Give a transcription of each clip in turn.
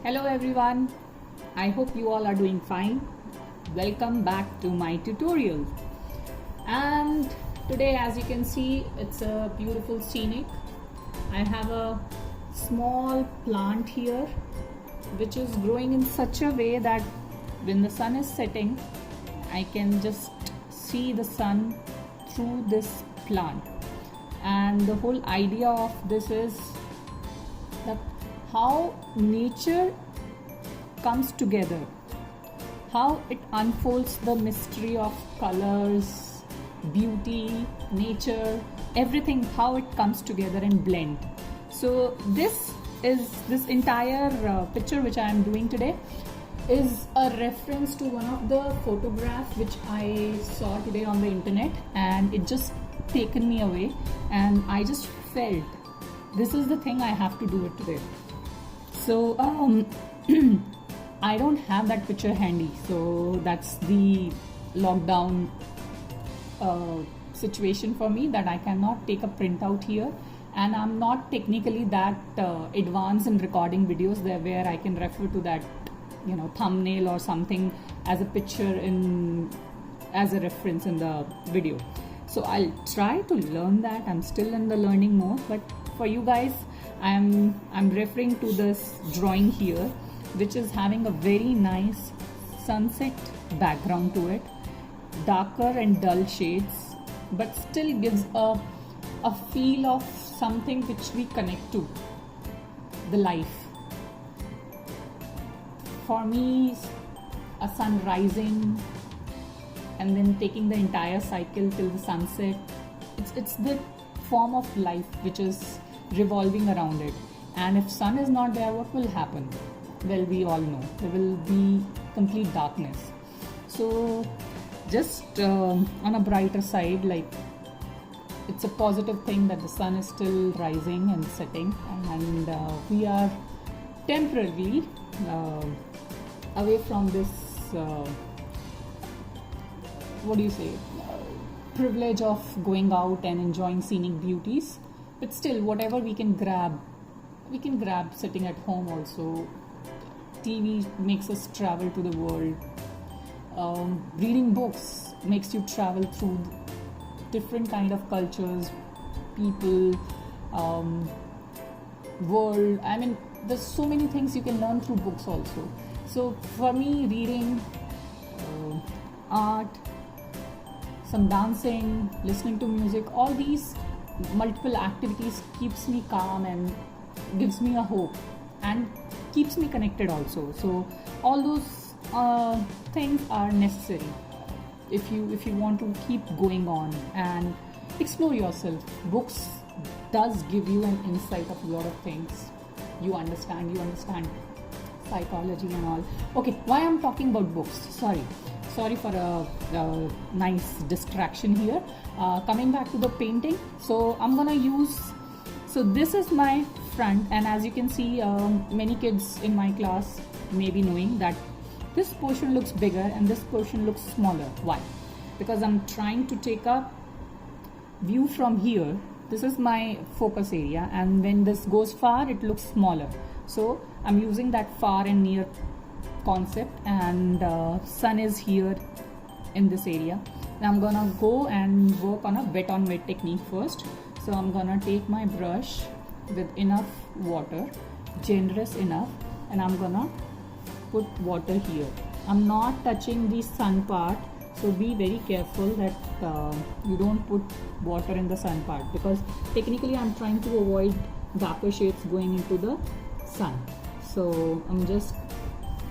Hello everyone, I hope you all are doing fine. Welcome back to my tutorial. And today, as you can see, it's a beautiful scenic. I have a small plant here which is growing in such a way that when the sun is setting, I can just see the sun through this plant. And the whole idea of this is that how nature comes together, how it unfolds the mystery of colors, beauty, nature, everything, how it comes together and blend. So this entire picture which I am doing today is a reference to one of the photographs which I saw today on the internet, and it just taken me away, and I just felt this is the thing, I have to do it today. So I don't have that picture handy, so that's the lockdown situation for me, that I cannot take a printout here, and I'm not technically that advanced in recording videos there where I can refer to that thumbnail or something as a picture as a reference in the video. So I'll try to learn that. I'm still in the learning mode, but for you guys, I'm referring to this drawing here, which is having a very nice sunset background to it, darker and dull shades, but still gives a feel of something which we connect to, the life. For me, a sun rising and then taking the entire cycle till the sunset, it's the form of life which is revolving around it. And if sun is not there, what will happen? Well, we all know there will be complete darkness. So just on a brighter side, like, it's a positive thing that the sun is still rising and setting, and we are temporarily away from this privilege of going out and enjoying scenic beauties. But still, whatever we can grab sitting at home also. TV makes us travel to the world. Reading books makes you travel through different kind of cultures, people, world. I mean, there's so many things you can learn through books also. So for me, reading, art, some dancing, listening to music, all these multiple activities keeps me calm and gives me a hope and keeps me connected also. So all those things are necessary if you want to keep going on and explore yourself. Books does give you an insight of a lot of things. You understand psychology and all. Okay, why I'm talking about books? Sorry for a nice distraction here. Coming back to the painting, so I'm gonna use, so this is my front, and as you can see, many kids in my class may be knowing that this portion looks bigger and this portion looks smaller. Why? Because I'm trying to take a view from here. This is my focus area, and when this goes far, it looks smaller. So I'm using that far and near concept, and sun is here in this area. Now I'm gonna go and work on a wet on wet technique first. So I'm gonna take my brush with enough water, generous enough, and I'm gonna put water here. I'm not touching the sun part, so be very careful that you don't put water in the sun part, because technically I'm trying to avoid darker shades going into the sun. So I'm just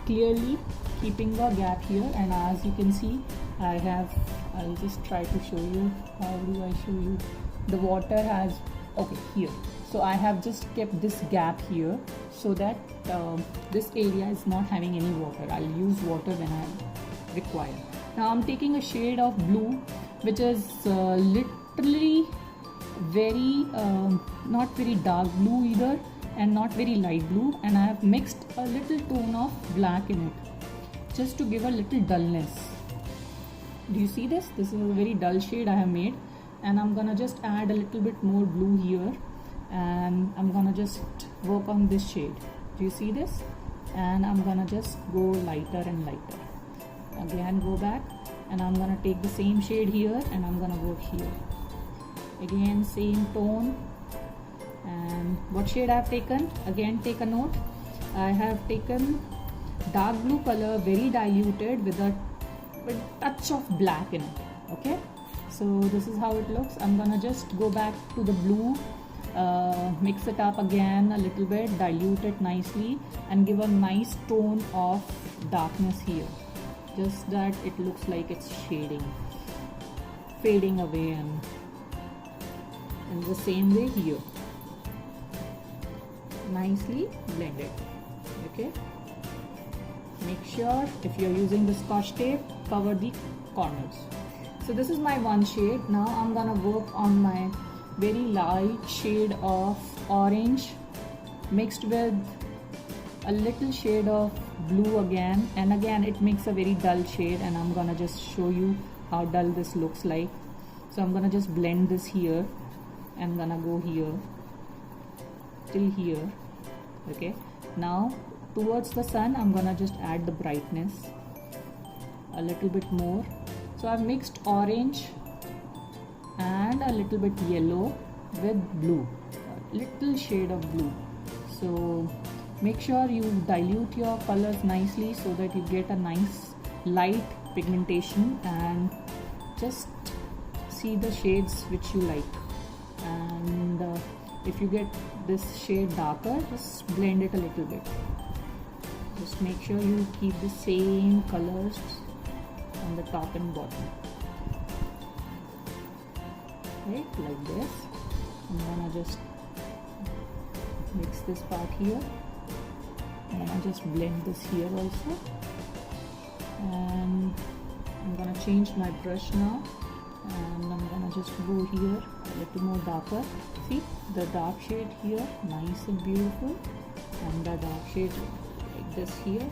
clearly keeping a gap here, and as you can see, I'll just try to show you. How do I show you? The water has, okay, here. So I have just kept this gap here so that this area is not having any water. I'll use water when I require. Now I'm taking a shade of blue, which is literally very not very dark blue either, and not very light blue, and I have mixed a little tone of black in it just to give a little dullness. Do you see this? This is a very dull shade I have made, and I'm gonna just add a little bit more blue here, and I'm gonna just work on this shade. Do you see this? and I'm gonna just go lighter and lighter. Again go back, and I'm gonna take the same shade here and I'm gonna work here. Again same tone. And what shade I have taken? Again take a note. I have taken dark blue color, very diluted, with a touch of black in it. Okay, so this is how it looks. I'm gonna just go back to the blue, mix it up again a little bit, dilute it nicely, and give a nice tone of darkness here, just that it looks like it's fading away, and in the same way here, nicely blended. Okay, make sure if you're using the Scotch tape, cover the corners. So this is my one shade. Now I'm gonna work on my very light shade of orange mixed with a little shade of blue again, and again it makes a very dull shade, and I'm gonna just show you how dull this looks like. So I'm gonna just blend this here. I'm gonna go here till here. Okay, now towards the sun I'm gonna just add the brightness a little bit more. So I've mixed orange and a little bit yellow with blue, a little shade of blue. So make sure you dilute your colors nicely so that you get a nice light pigmentation, and just see the shades which you like. And if you get this shade darker, just blend it a little bit. Just make sure you keep the same colors on the top and bottom, right, like this. I'm gonna just mix this part here, and I just blend this here also. And I'm gonna change my brush now, and I'm gonna just go here a little more darker. See the dark shade here, nice and beautiful, and the dark shade like this here,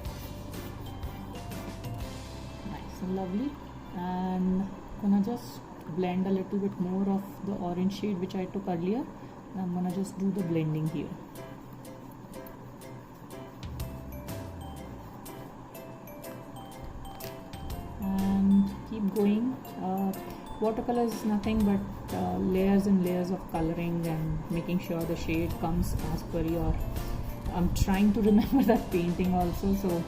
nice and lovely. And gonna just blend a little bit more of the orange shade which I took earlier. I'm gonna just do the blending here. And keep going. Watercolors is nothing but layers and layers of coloring and making sure the shade comes as per your. I'm trying to remember that painting also, so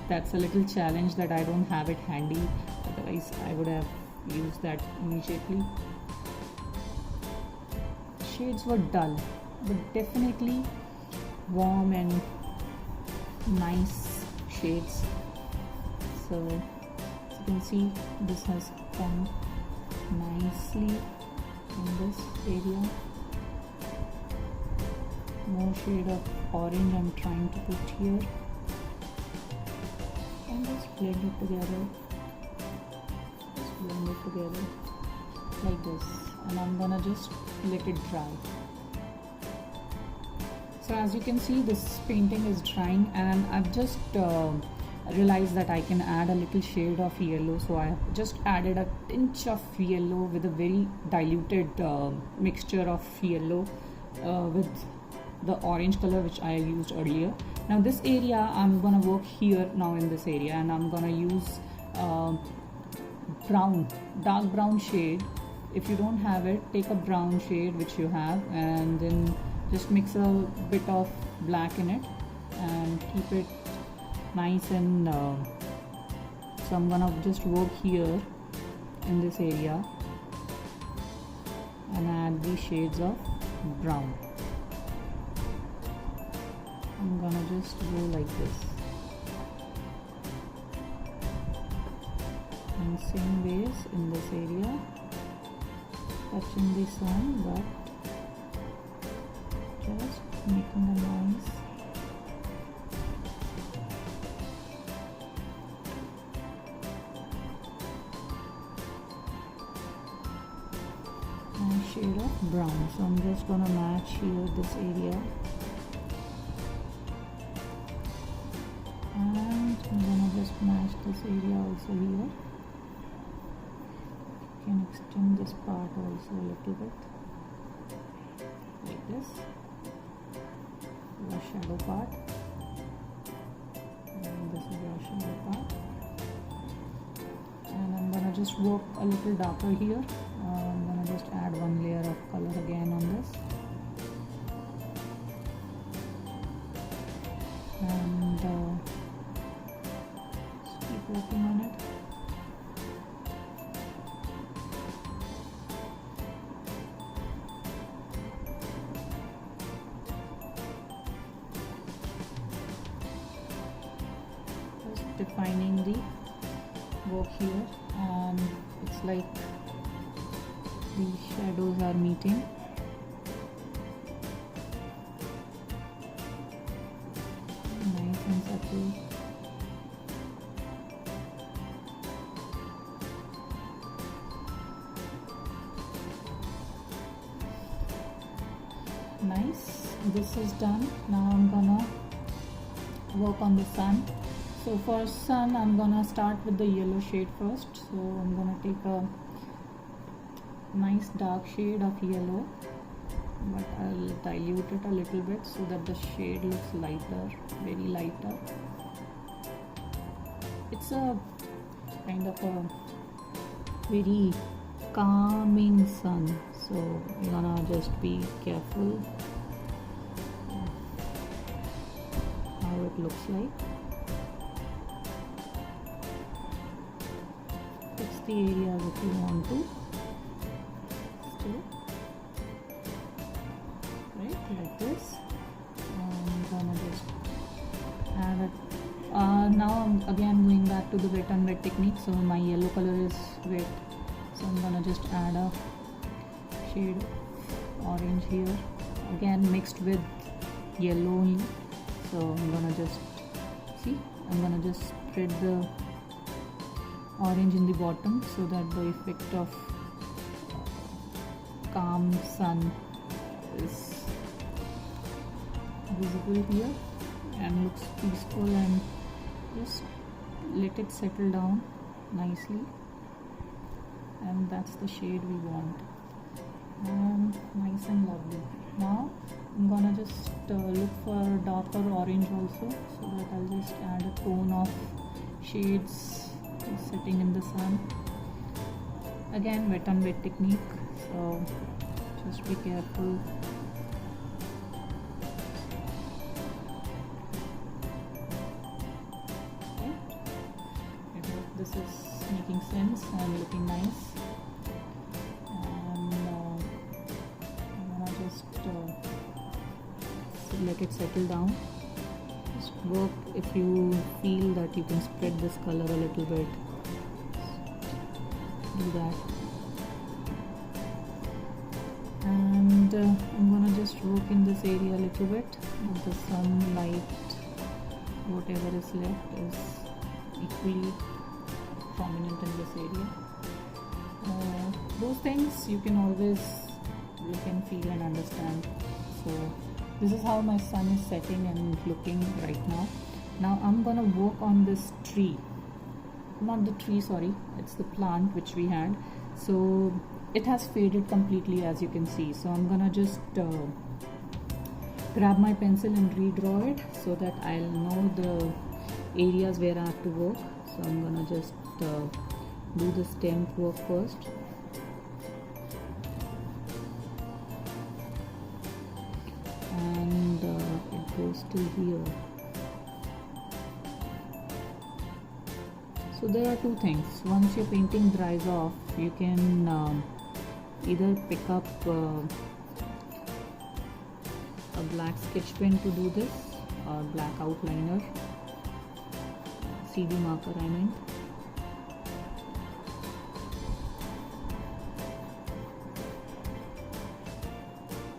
that's a little challenge that I don't have it handy, otherwise I would have used that immediately. Shades were dull, but definitely warm and nice shades. So as you can see, this has come nicely in this area. More shade of orange I'm trying to put here, and just blend it together. Just blend it together like this, and I'm gonna just let it dry. So as you can see, this painting is drying, and I've just realized that I can add a little shade of yellow. So I have just added a tinge of yellow with a very diluted mixture of yellow with the orange color which I used earlier. Now this area I'm gonna work here now in this area, and I'm gonna use brown, dark brown shade. If you don't have it, take a brown shade which you have, and then just mix a bit of black in it and keep it nice. And so I'm gonna just work here in this area and add these shades of brown. I'm gonna just go like this, and same ways in this area, touching the sun, but just making a nice shade of brown. So I'm just gonna match here this area, and I'm gonna just match this area also here. You can extend this part also a little bit like this, the shadow part. just work a little darker here. I'm gonna just add one layer of color again on this, and just keep working on it. Just defining the work here, and it's like the shadows are meeting. Nice and subtle. Nice, this is done. Now I'm gonna work on the sun. So for sun, I'm gonna start with the yellow shade first. So I'm gonna take a nice dark shade of yellow, but I'll dilute it a little bit so that the shade looks lighter, very lighter. It's a kind of a very calming sun, so you're gonna just be careful how it looks like. Fix the areas if you want to. Right, like this. I'm gonna just add it. Now I'm again going back to the wet and wet technique. So my yellow color is wet, so I'm gonna just add a shade of orange here, again mixed with yellow only. So I'm gonna just spread the orange in the bottom so that the effect of calm sun is visible here and looks peaceful, and just let it settle down nicely, and that's the shade we want, and nice and lovely. Now I'm gonna just look for darker orange also, so that I'll just add a tone of shades sitting in the sun. Again, wet and wet technique, so just be careful. Okay. I hope this is making sense and looking nice. And I'm gonna just let it settle down. Just work if you feel that you can spread this color a little bit. Do that. And I'm gonna just work in this area a little bit with the sunlight. Whatever is left is equally prominent in this area. Those things you can always look and feel and understand. So this is how my sun is setting and looking right now. Now I'm gonna work on this tree. Not the tree, sorry, it's the plant which we had. So it has faded completely, as you can see. So I'm gonna just grab my pencil and redraw it so that I'll know the areas where I have to work. So I'm gonna just do the stem work first. And it goes till here. So there are two things. Once your painting dries off, you can either pick up a black sketch pen to do this, or black outliner, CD marker I meant.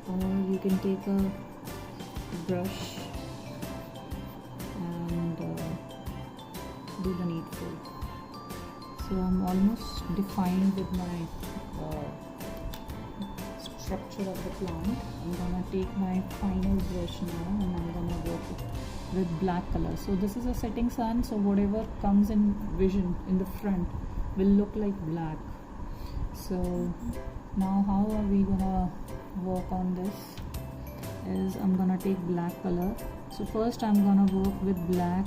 Or you can take a brush and do the needful. So I'm almost defined with my structure of the plant. I'm gonna take my final brush now and I'm gonna work with black color. So this is a setting sun, so whatever comes in vision in the front will look like black. So now how are we gonna work on this is I'm gonna take black color. So first I'm gonna work with black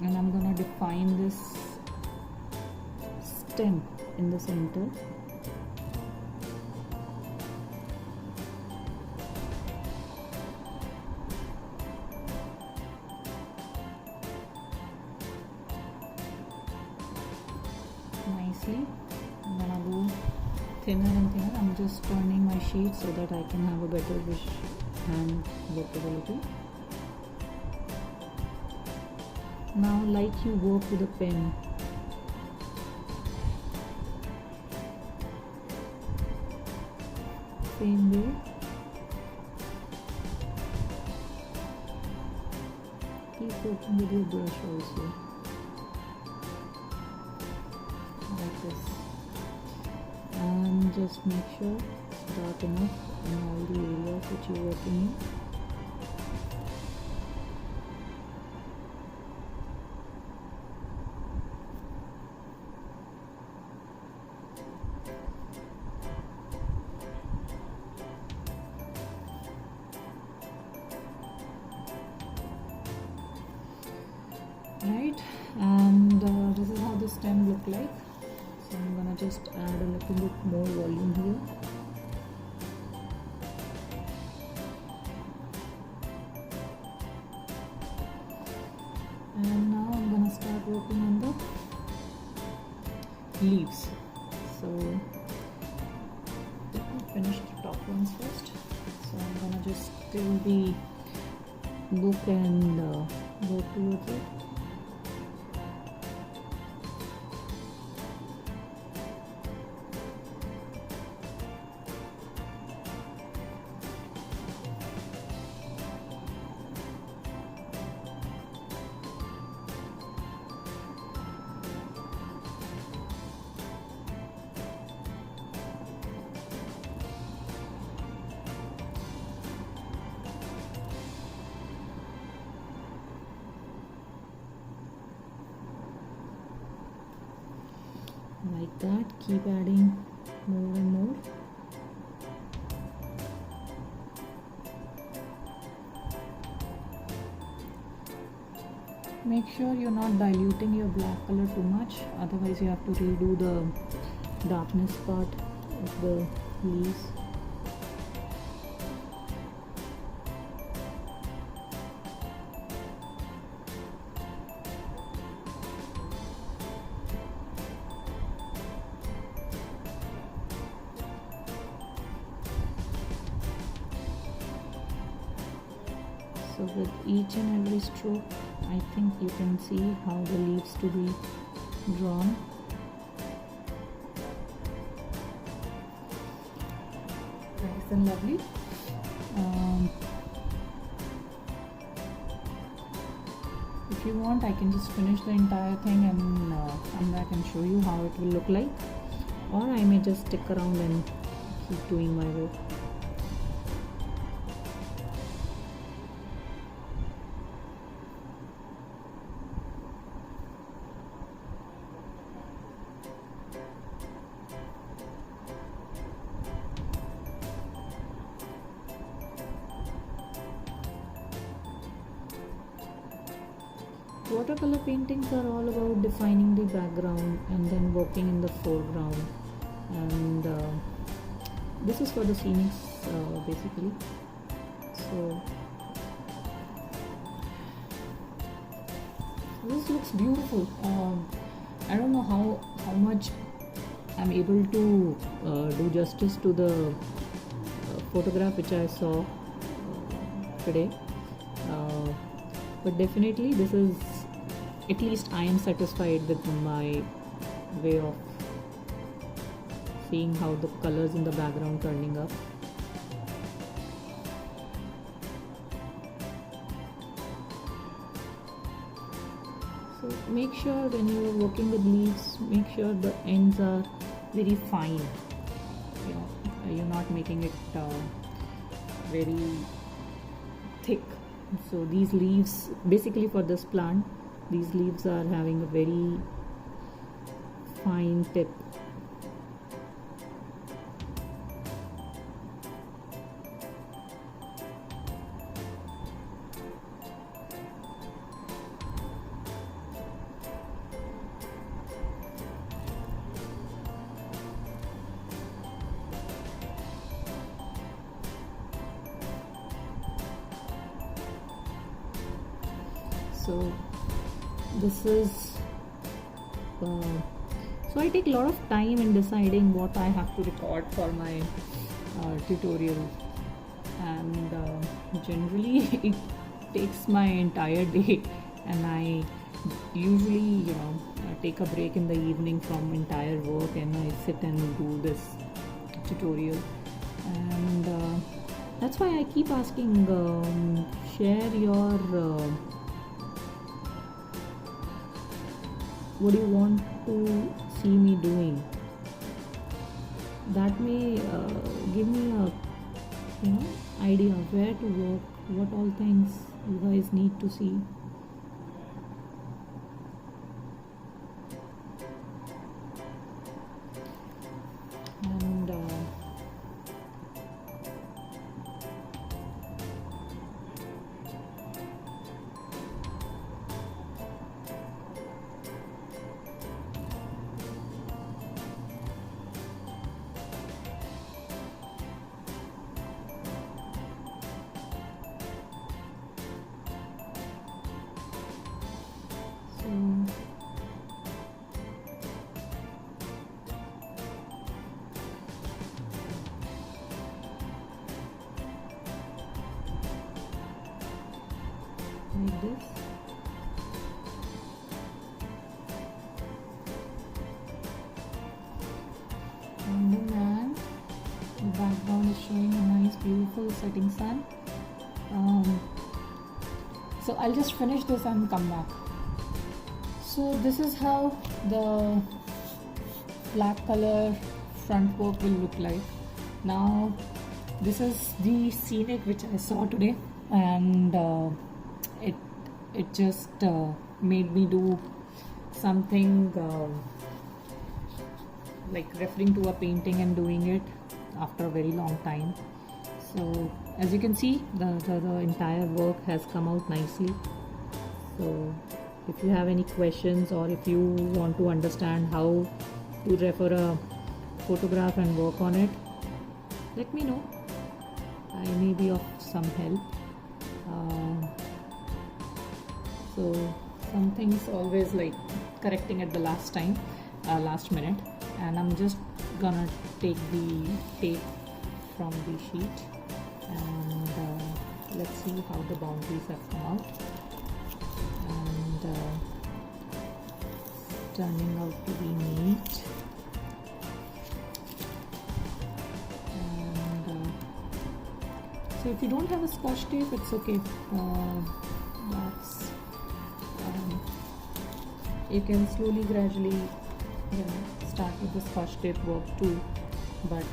and I'm gonna define this stem in the center. Nicely. I'm gonna go thinner and thinner. I'm just turning my sheet so that I can have a better hand workability. Now, like you work with a pen, same way. Keep working with your brush also, like this, and just make sure it's dark enough in all the areas which you're working in. Right, and this is how the stem look like. So I'm gonna just add a little bit more volume here. And now I'm gonna start working on the leaves. So let me finish the top ones first. So I'm gonna just still the book and go towards it. Like that, keep adding more and more. Make sure you're not diluting your black color too much, otherwise you have to redo the darkness part of the leaves. So with each and every stroke, I think you can see how the leaves to be drawn. Nice and lovely. If you want, I can just finish the entire thing and come back and show you how it will look like, or I may just stick around and keep doing my work. Watercolor paintings are all about defining the background and then working in the foreground, and this is for the scenics basically. So this looks beautiful. I don't know how much I'm able to do justice to the photograph which I saw today, but definitely this is, at least I am satisfied with my way of seeing how the colors in the background turning up. So make sure when you are working with leaves, make sure the ends are very fine. You know, you're not making it very thick. So these leaves, basically for this plant, these leaves are having a very fine tip. So this is so I take a lot of time in deciding what I have to record for my tutorial, and generally it takes my entire day, and I usually take a break in the evening from entire work and I sit and do this tutorial. And that's why I keep asking, share your what do you want to see me doing. That may give me a idea of where to work, what all things you guys need to see. And like this. And the background is showing a nice beautiful setting sun. So I'll just finish this and come back. So this is how the black color front work will look like. Now this is the Scenic which I saw today, and it just made me do something like referring to a painting and doing it after a very long time. So as you can see, the entire work has come out nicely. So if you have any questions, or if you want to understand how to refer a photograph and work on it, let me know. I may be of some help. So some things always like correcting at the last minute, and I'm just gonna take the tape from the sheet, and let's see how the boundaries have come out, and turning out to be neat. And so if you don't have a Scotch tape, it's okay. You can slowly, gradually start with the Scotch tape work too, but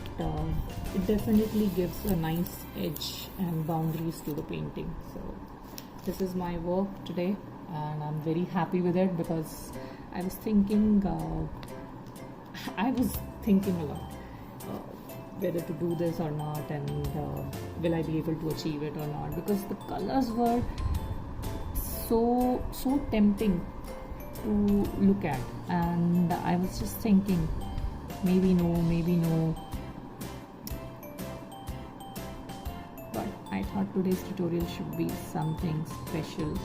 it definitely gives a nice edge and boundaries to the painting. So this is my work today, and I'm very happy with it, because I was thinking a lot whether to do this or not, and will I be able to achieve it or not, because the colors were so tempting to look at, and I was just thinking maybe no, but I thought today's tutorial should be something special.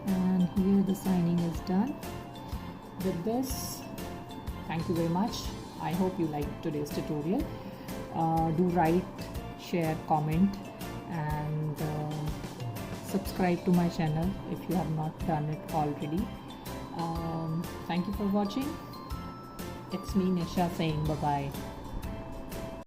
And here the signing is done. With this, thank you very much. I hope you liked today's tutorial. Do write, share, comment, and subscribe to my channel if you have not done it already. Thank you for watching. It's me, Nisha, saying bye-bye.